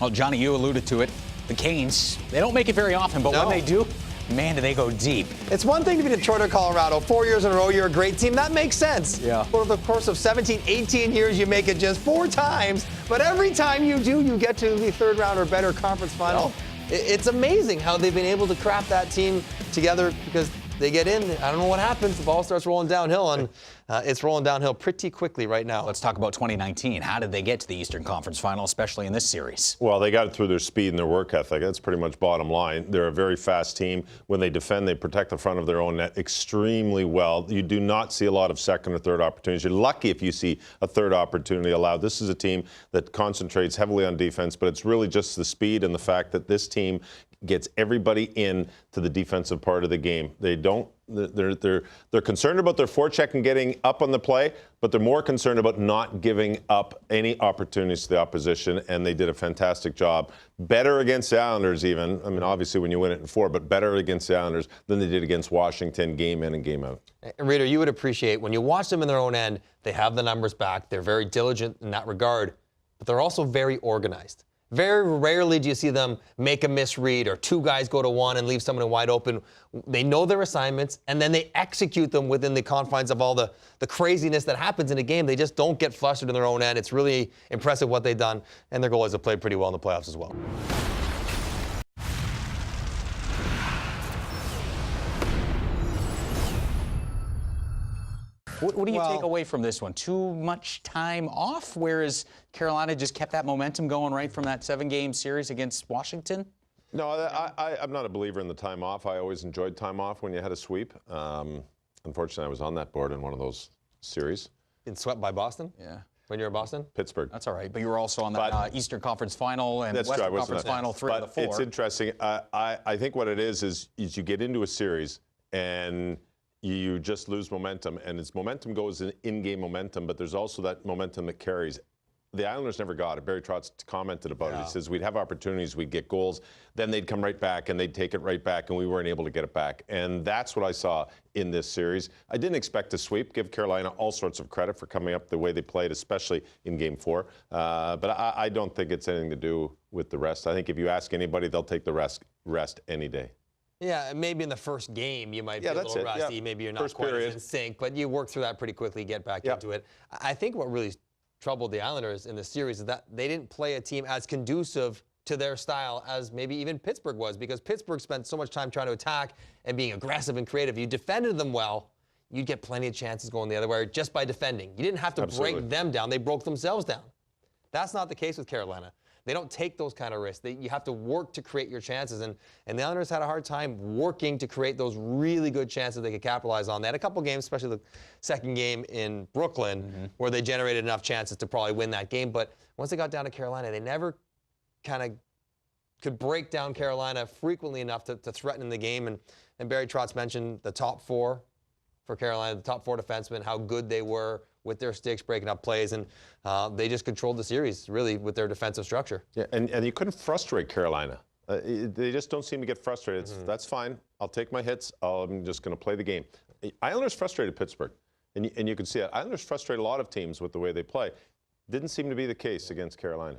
Well, Johnny, you alluded to it. The Canes, they don't make it very often, but when they do, man, do they go deep. It's one thing to be Detroit or Colorado. 4 years in a row, you're a great team. That makes sense. Yeah. Over the course of 17, 18 years, you make it just 4 times. But every time you do, you get to the third round or better conference final. It's amazing how they've been able to craft that team together because they get in. I don't know what happens. The ball starts rolling downhill, and it's rolling downhill pretty quickly right now. Let's talk about 2019. How did they get to the Eastern Conference Final, especially in this series? Well, they got it through their speed and their work ethic. That's pretty much bottom line. They're a very fast team. When they defend, they protect the front of their own net extremely well. You do not see a lot of second or third opportunities. You're lucky if you see a third opportunity allowed. This is a team that concentrates heavily on defense, but it's really just the speed and the fact that this team gets everybody in to the defensive part of the game. They're concerned about their forecheck and getting up on the play, but they're more concerned about not giving up any opportunities to the opposition, and they did a fantastic job. Better against the Islanders even. I mean, obviously when you win it in 4, but better against the Islanders than they did against Washington game in and game out. Reader, you would appreciate when you watch them in their own end, they have the numbers back. They're very diligent in that regard, but they're also very organized. Very rarely do you see them make a misread or 2 guys go to 1 and leave someone wide open. They know their assignments, and then they execute them within the confines of all the craziness that happens in a game. They just don't get flustered in their own end. It's really impressive what they've done, and their goalies have played pretty well in the playoffs as well. What do you take away from this one? Too much time off, whereas Carolina just kept that momentum going right from that 7-game series against Washington? No, I'm not a believer in the time off. I always enjoyed time off when you had a sweep. Unfortunately, I was on that board in one of those series. Getting swept by Boston? Yeah. When you're in Boston? Pittsburgh. That's all right, but you were also on that Eastern Conference Final and Western Conference Final 3 of the 4. It's interesting. I think what it is you get into a series and you just lose momentum, and its momentum goes in-game momentum, but there's also that momentum that carries. The Islanders never got it. Barry Trotz commented about it. He says we'd have opportunities, we'd get goals, then they'd come right back and they'd take it right back, and we weren't able to get it back. And that's what I saw in this series. I didn't expect a sweep. Give Carolina all sorts of credit for coming up the way they played, especially in Game 4. But I don't think it's anything to do with the rest. I think if you ask anybody, they'll take the rest any day. Yeah, maybe in the first game you might be a little rusty. Yeah. Maybe you're not quite as in sync, but you work through that pretty quickly, get back into it. I think what really troubled the Islanders in the series is that they didn't play a team as conducive to their style as maybe even Pittsburgh was, because Pittsburgh spent so much time trying to attack and being aggressive and creative. You defended them well, you'd get plenty of chances going the other way just by defending. You didn't have to break them down. They broke themselves down. That's not the case with Carolina. They don't take those kind of risks. You have to work to create your chances, and the Islanders had a hard time working to create those really good chances they could capitalize on. They had a couple games, especially the second game in Brooklyn, where they generated enough chances to probably win that game. But once they got down to Carolina, they never kind of could break down Carolina frequently enough to threaten the game. And Barry Trotz mentioned the top 4 for Carolina, the top 4 defensemen, how good they were with their sticks, breaking up plays, and they just controlled the series, really, with their defensive structure. Yeah, and you couldn't frustrate Carolina. They just don't seem to get frustrated. That's fine. I'll take my hits. I'm just going to play the game. Islanders frustrated Pittsburgh, and you can see it. Islanders frustrate a lot of teams with the way they play. Didn't seem to be the case against Carolina.